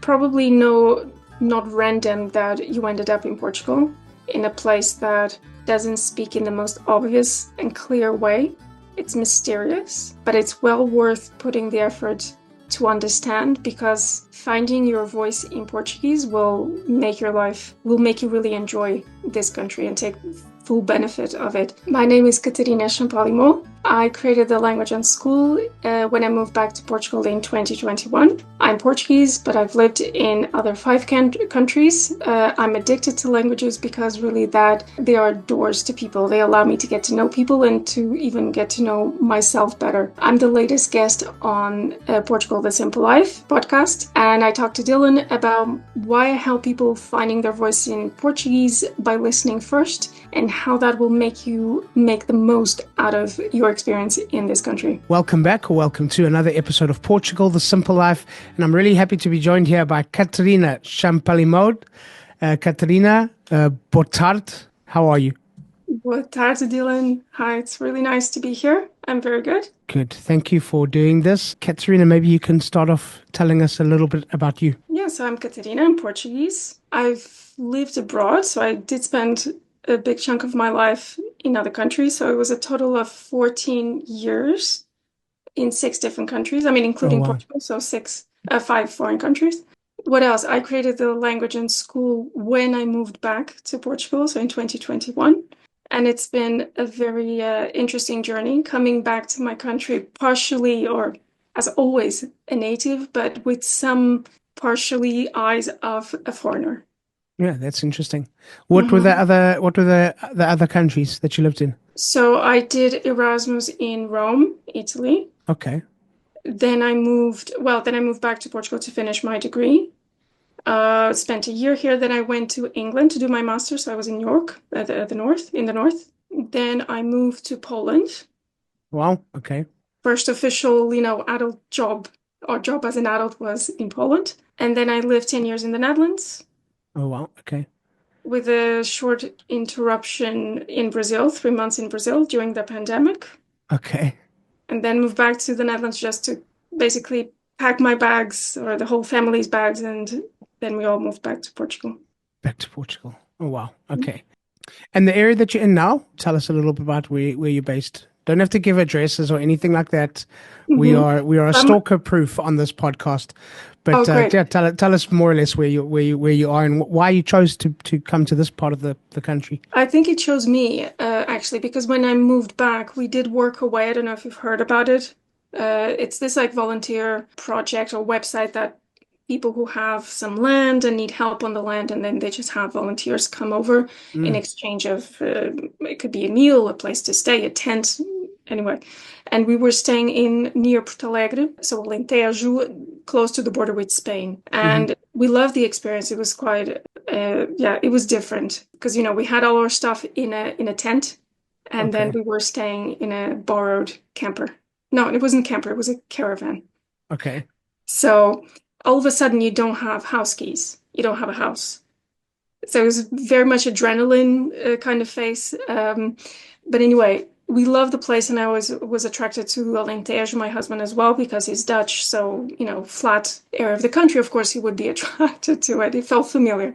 probably know, not random, that you ended up in Portugal, in a place that doesn't speak in the most obvious and clear way. It's mysterious, but it's well worth putting the effort to understand, because finding your voice in Portuguese will make you really enjoy this country and take full benefit of it. My name is Catarina Champalimaud. I created the language Unschool when I moved back to Portugal in 2021. I'm Portuguese, but I've lived in other 5 countries. I'm addicted to languages because really they are doors to people. They allow me to get to know people and to even get to know myself better. I'm the latest guest on Portugal, The Simple Life podcast, and I talked to Dylan about why I help people finding their voice in Portuguese by listening first, and how that will make you make the most out of your experience in this country. Welcome back, or welcome to another episode of Portugal, The Simple Life. And I'm really happy to be joined here by Catarina Champalimaud. Catarina, boa tarde. How are you? Boa tarde, Dylan. Hi, it's really nice to be here. I'm very good. Good. Thank you for doing this. Catarina, maybe you can start off telling us a little bit about you. Yes, I'm Catarina. I'm Portuguese. I've lived abroad, so I did spend a big chunk of my life in other countries. So it was a total of 14 years in 6 different countries. I mean, including Portugal, so 5 foreign countries. What else? I created the language Unschool when I moved back to Portugal, so in 2021. And it's been a very interesting journey coming back to my country, partially, or as always, a native, but with some partially eyes of a foreigner. Yeah, that's interesting. What were the other countries that you lived in? So I did Erasmus in Rome, Italy. Okay. Then I moved back to Portugal to finish my degree. Spent a year here. Then I went to England to do my master's. So I was in York, in the north. Then I moved to Poland. Wow. Okay. First official, adult job as an adult was in Poland. And then I lived 10 years in the Netherlands. Oh, wow. Okay. With a short interruption in Brazil, 3 months in Brazil during the pandemic. Okay. And then moved back to the Netherlands just to basically pack my bags, or the whole family's bags, and then we all moved back to Portugal. Back to Portugal. Oh, wow. Okay. And the area that you're in now, tell us a little bit about where you're based. Don't have to give addresses or anything like that. Mm-hmm. We are stalker proof on this podcast. But tell us more or less where you are and why you chose to come to this part of the country. I think it chose me actually, because when I moved back, we did work away. I don't know if you've heard about it. It's this volunteer project or website that people who have some land and need help on the land, and then they just have volunteers come over in exchange of it could be a meal, a place to stay, a tent. Anyway, and we were staying near Porto Alegre, so Alentejo, close to the border with Spain. And we loved the experience. It was quite, it was different because, we had all our stuff in a tent, and then we were staying in a borrowed camper. No, it wasn't a camper. It was a caravan. Okay. So all of a sudden you don't have house keys. You don't have a house. So it was very much adrenaline kind of phase. But anyway, we love the place, and I was attracted to Alentejo, my husband as well, because he's Dutch. So, flat area of the country, of course, he would be attracted to it. It felt familiar.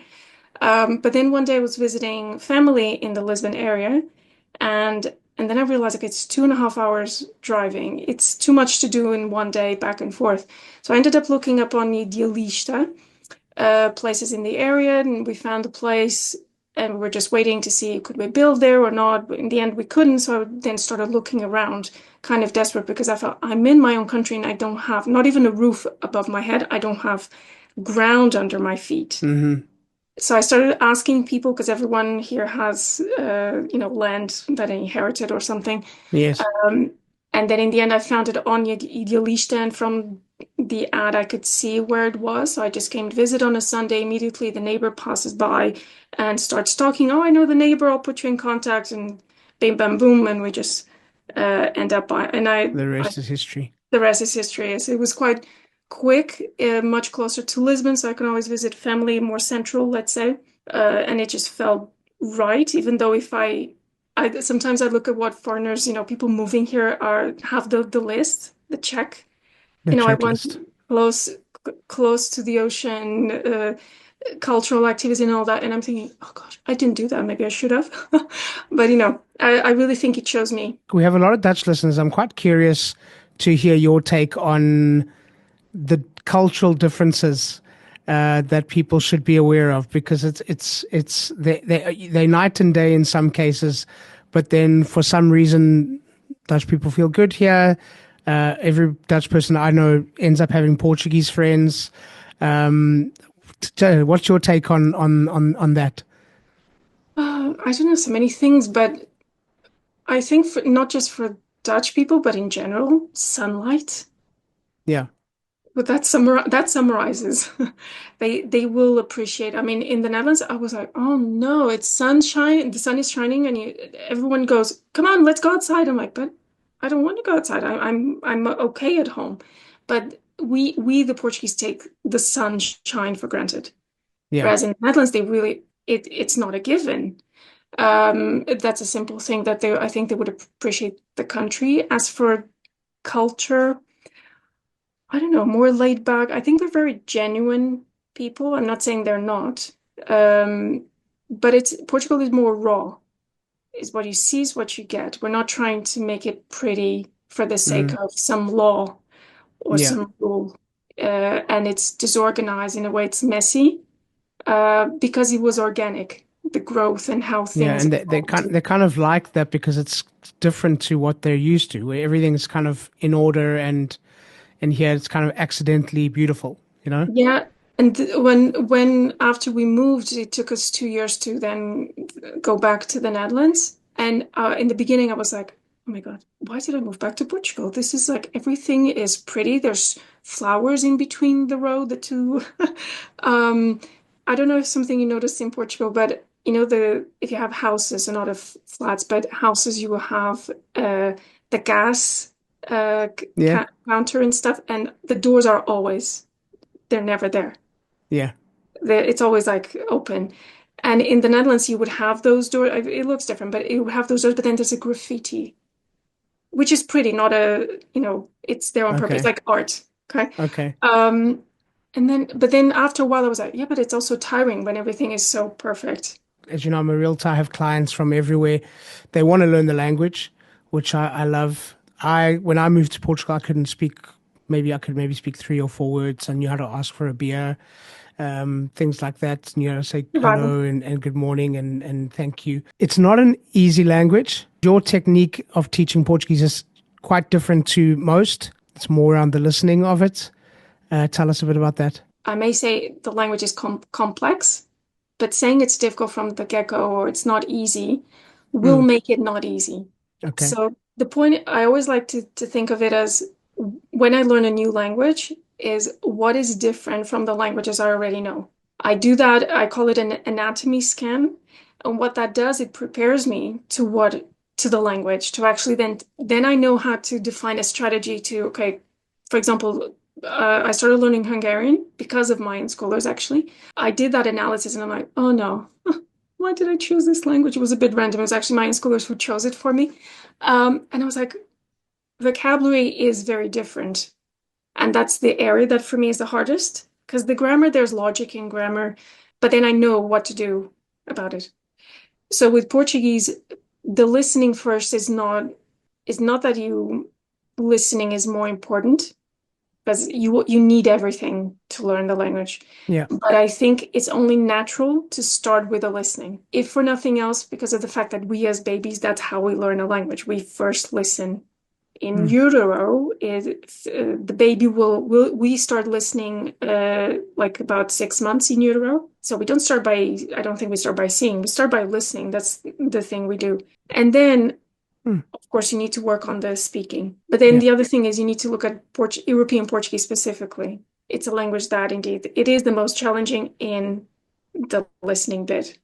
But then one day I was visiting family in the Lisbon area, and then I realized it's 2.5 hours driving. It's too much to do in one day back and forth. So I ended up looking up on Idealista, places in the area, and we found a place. And we were just waiting to see, could we build there or not? But in the end, we couldn't. So I then started looking around, kind of desperate, because I felt I'm in my own country and I don't have not even a roof above my head. I don't have ground under my feet. Mm-hmm. So I started asking people, because everyone here has, land that I inherited or something. Yes. And then in the end, I found it on Idealista, and from the ad, I could see where it was. So I just came to visit on a Sunday. Immediately, the neighbor passes by and starts talking. Oh, I know the neighbor. I'll put you in contact. And bam, bam, boom. And we just end up by. The rest is history. The rest is history. Yes, it was quite quick, much closer to Lisbon. So I can always visit family more central, let's say. And it just felt right, even though sometimes I look at what foreigners, people moving here have the list, the check. I want close to the ocean, cultural activities and all that. And I'm thinking, oh gosh, I didn't do that. Maybe I should have. But I really think it shows me. We have a lot of Dutch listeners. I'm quite curious to hear your take on the cultural differences that people should be aware of, because they night and day in some cases, but then for some reason Dutch people feel good here. Every Dutch person I know ends up having Portuguese friends. What's your take on that? I don't know so many things, but I think not just for Dutch people, but in general, sunlight. Yeah. But that summarizes. They will appreciate. I mean, in the Netherlands, I was like, oh no, it's sunshine. The sun is shining, and everyone goes, "Come on, let's go outside." I'm like, but I don't want to go outside. I'm okay at home. But we the Portuguese take the sunshine for granted, Yeah. whereas in the Netherlands, it's not a given. That's a simple thing that I think they would appreciate the country. As for culture, I don't know, more laid back. I think they're very genuine people. I'm not saying they're not. Um, but Portugal is more raw. Is what you see is what you get. We're not trying to make it pretty for the sake Mm. of some law or Yeah. some rule. And it's disorganized in a way, it's messy, because it was organic, the growth and how Yeah, things and evolved. they kind of like that because it's different to what they're used to, where everything's kind of in order, and here it's kind of accidentally beautiful, you know? Yeah, and when after we moved, it took us 2 years to then go back to the Netherlands. And in the beginning, I was like, "Oh my God, why did I move back to Portugal? This is like everything is pretty. There's flowers in between the road, the two." Um, I don't know if something you noticed in Portugal, but the if you have houses and not of flats, but houses, you will have the gas Yeah, counter and stuff, and the doors are always they're never there. yeah, It's always like open. And in the Netherlands, you would have those doors. It looks different, but you would have those doors. But then there's a graffiti, which is pretty, not it's there on purpose, okay, like art. Okay. okay. Um, but then after a while, I was like, yeah, but it's also tiring when everything is so perfect. As you know, I'm a realtor. I have clients from everywhere. They want to learn the language, which I love. When I moved to Portugal, I couldn't speak. Maybe I could maybe speak 3 or 4 words. I knew how to ask for a beer, things like that. And, say Survival. hello and good morning and thank you. It's not an easy language. Your technique of teaching Portuguese is quite different to most. It's more around the listening of it. Tell us a bit about that. I may say the language is complex, but saying it's difficult from the get-go or it's not easy will Mm, make it not easy. okay. So the point I always like to think of it as when I learn a new language is what is different from the languages I already know. I do that, I call it an anatomy scan. And what that does, it prepares me to the language to actually then I know how to define a strategy to, okay, for example, I started learning Hungarian because of my unschoolers actually. I did that analysis and I'm like, oh no, why did I choose this language? It was a bit random. It was actually my unschoolers who chose it for me. And I was like, vocabulary is very different. And that's the area that for me is the hardest because the grammar, there's logic in grammar, but then I know what to do about it. So with Portuguese, the listening first is not that you listening is more important because you need everything to learn the language. Yeah. But I think it's only natural to start with the listening. If for nothing else, because of the fact that we as babies, that's how we learn a language. We first listen. In Mm, utero, the baby we start listening like about 6 months in utero. So we don't start by, I don't think we start by seeing, we start by listening. That's the thing we do. And then, mm, of course, you need to work on the speaking. But then yeah. the other thing is you need to look at European Portuguese specifically. It's a language that indeed it is the most challenging in the listening bit.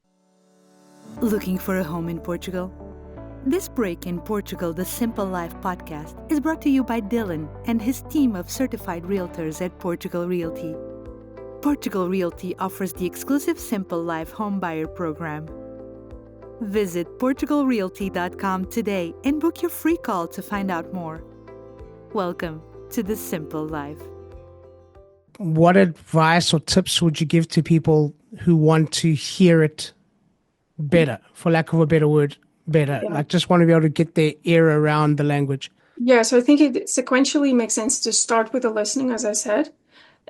Looking for a home in Portugal? This break in Portugal, the Simple Life podcast, is brought to you by Dylan and his team of certified realtors at Portugal Realty. Portugal Realty offers the exclusive Simple Life home buyer program. Visit portugalrealty.com today and book your free call to find out more. Welcome to the Simple Life. what advice or tips would you give to people who want to hear it better, for lack of a better word, better? Yeah. Like just want to be able to get their ear around the language. Yeah, so I think it sequentially makes sense to start with the listening, as I said.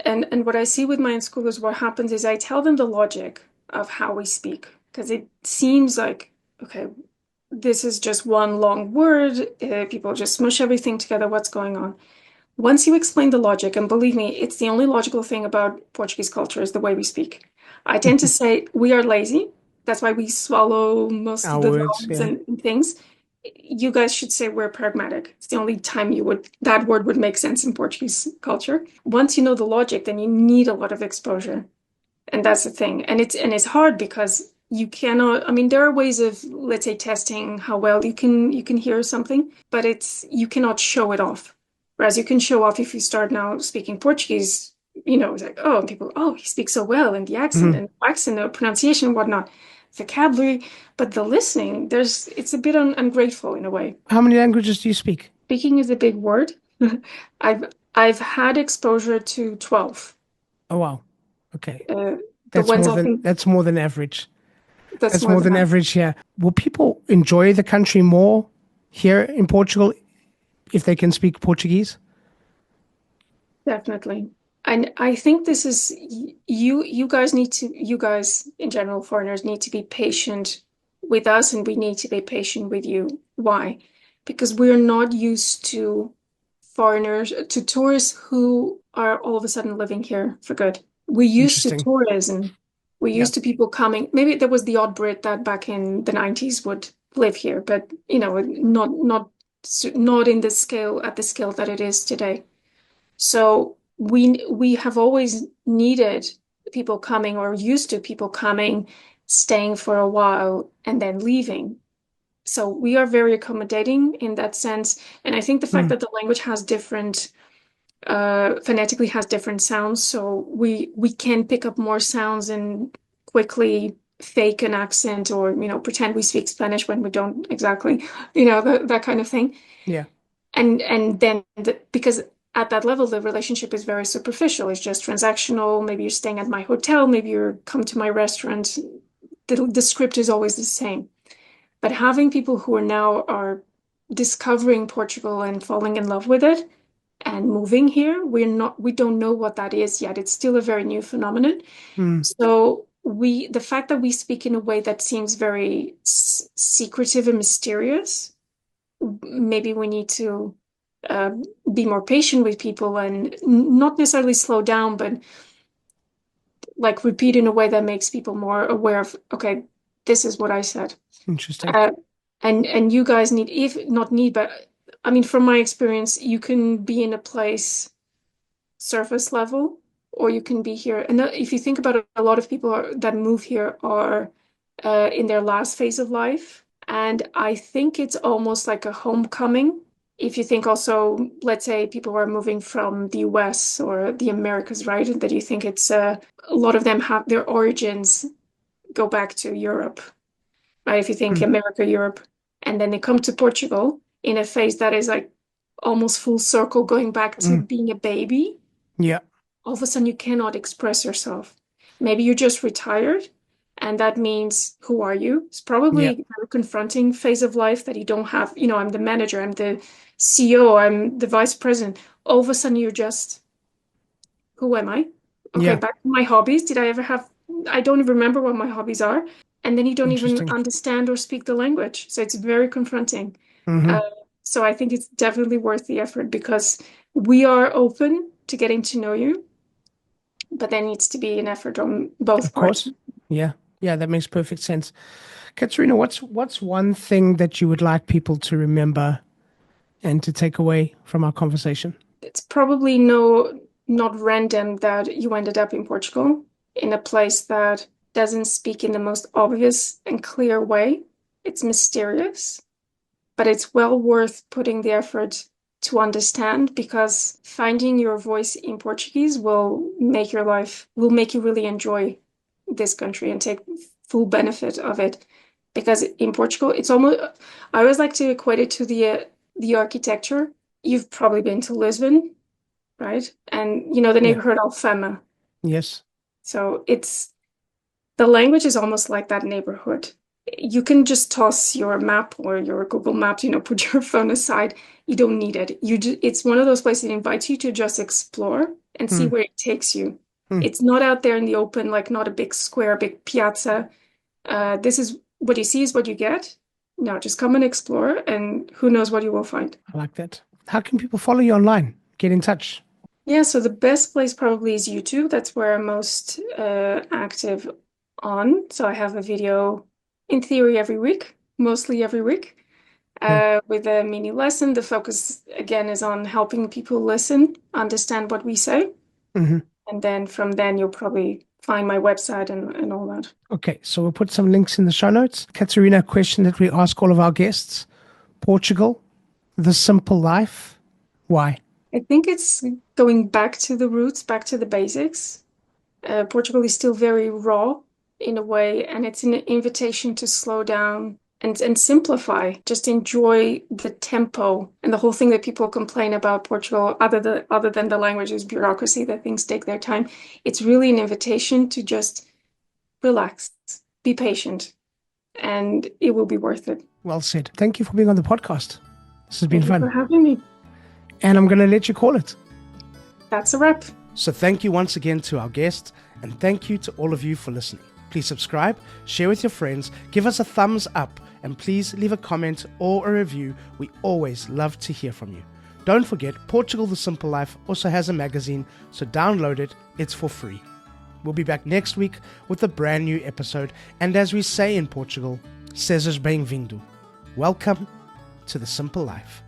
And what I see with my unschoolers, what happens is I tell them the logic of how we speak, because it seems like, okay, this is just one long word. People just smush everything together. What's going on? Once you explain the logic, and believe me, it's the only logical thing about Portuguese culture is the way we speak. I tend to say we are lazy. That's why we swallow most of Our the words, vowels yeah. and things. You guys should say we're pragmatic. It's the only time that word would make sense in Portuguese culture. Once you know the logic, then you need a lot of exposure. And that's the thing. And it's hard because you cannot, I mean, there are ways of, let's say, testing how well you can hear something, but you cannot show it off. Whereas you can show off if you start now speaking Portuguese, it's like, oh, and people, oh, he speaks so well, and the accent Mhm. and the pronunciation and whatnot, vocabulary, but the listening, it's a bit ungrateful in a way. How many languages do you speak? Speaking is a big word. I've had exposure to 12. Oh, wow. Okay. Uh, the That's ones more I than think that's more than average. that's That's more more than than that. average here. Will people enjoy the country more here in Portugal if they can speak Portuguese? Definitely. And I think this is you guys in general, foreigners need to be patient with us and we need to be patient with you. Why? Because we're not used to tourists who are all of a sudden living here for good. We're used to Interesting. tourism. We're Yeah. used to people coming. Maybe there was the odd Brit that back in the 90s would live here, but not in the scale at the scale that it is today. So we have always needed people coming or used to people coming, staying for a while and then leaving. So we are very accommodating in that sense. And I think the fact Mm. that the language has different phonetically has different sounds, so we can pick up more sounds and quickly fake an accent or pretend we speak Spanish when we don't exactly, that kind of thing. Yeah. And then because at that level the relationship is very superficial, it's just transactional. Maybe you're staying at my hotel, maybe you're come to my restaurant. The script is always the same. But having people who are discovering Portugal and falling in love with it and moving here, we don't know what that is yet. It's still a very new phenomenon. Mm. So the fact that we speak in a way that seems very secretive and mysterious, maybe we need to uh, be more patient with people and not necessarily slow down, but like repeat in a way that makes people more aware of, okay, this is what I said. Interesting. Uh, and you guys need, if not need, but I mean, from my experience, you can be in a place surface level, or you can be here. And if you think about it, a lot of people that move here are in their last phase of life. And I think it's almost like a homecoming. If you think also, let's say people are moving from the US or the Americas, right? And that you think it's a lot of them have their origins go back to Europe, right? If you think Mm. America, Europe, and then they come to Portugal in a phase that is like almost full circle going back to Mm. being a baby, Yeah. all of a sudden you cannot express yourself. Maybe you're just retired, and that means who are you? It's Yeah. probably a confronting phase of life that you don't have. I'm the manager, I'm the CEO, I'm the vice president. All of a sudden you're just, who am I? Okay, Yeah. back to my hobbies. Did I ever have, I don't even remember what my hobbies are. And then you don't even Interesting. understand or speak the language. So it's very confronting. Mm-hmm. Uh, so I think it's definitely worth the effort because we are open to getting to know you, but there needs to be an effort on both Of parts. course. Yeah. Yeah, that makes perfect sense. Katerina, what's one thing that you would like people to remember and to take away from our conversation? It's probably not random that you ended up in Portugal in a place that doesn't speak in the most obvious and clear way. It's mysterious, but it's well worth putting the effort to understand because finding your voice in Portuguese will make you really enjoy this country and take full benefit of it. Because in Portugal, it's almost, I always like to equate it to the architecture. You've probably been to Lisbon. right? And you know the Yeah. neighborhood Alfama. Yes. So the language is almost like that neighborhood. You can just toss your map or your Google Maps, put your phone aside. You don't need it. It's one of those places that invites you to just explore and see Hmm. where it takes you. Hmm. It's not out there in the open, like not a big square, big piazza. This is what you see is what you get. No, just come and explore, and who knows what you will find. I like that. How can people follow you online? Get in touch. Yeah, so the best place probably is YouTube. That's where I'm most active on. So I have a video in theory every week, mostly every week, Okay. with a mini lesson. The focus again is on helping people listen, understand what we say. Mm-hmm. And then from then you'll probably find my website and all that. Okay, so we'll put some links in the show notes. Catarina, a question that we ask all of our guests. Portugal, the simple life. Why? I think it's going back to the roots, back to the basics. Portugal is still very raw in a way, and it's an invitation to slow down and simplify. Just enjoy the tempo and the whole thing that people complain about Portugal, other than the language's bureaucracy, that things take their time. It's really an invitation to just relax, be patient, and it will be worth it. Well said. Thank you for being on the podcast. This has been Thank you for fun. having me. And I'm going to let you call it. That's a wrap. So thank you once again to our guest, and thank you to all of you for listening. Please subscribe, share with your friends, give us a thumbs up, and please leave a comment or a review. We always love to hear from you. Don't forget, Portugal The Simple Life also has a magazine, so download it. It's for free. We'll be back next week with a brand new episode, and as we say in Portugal, sejas bem-vindo. Welcome to The Simple Life.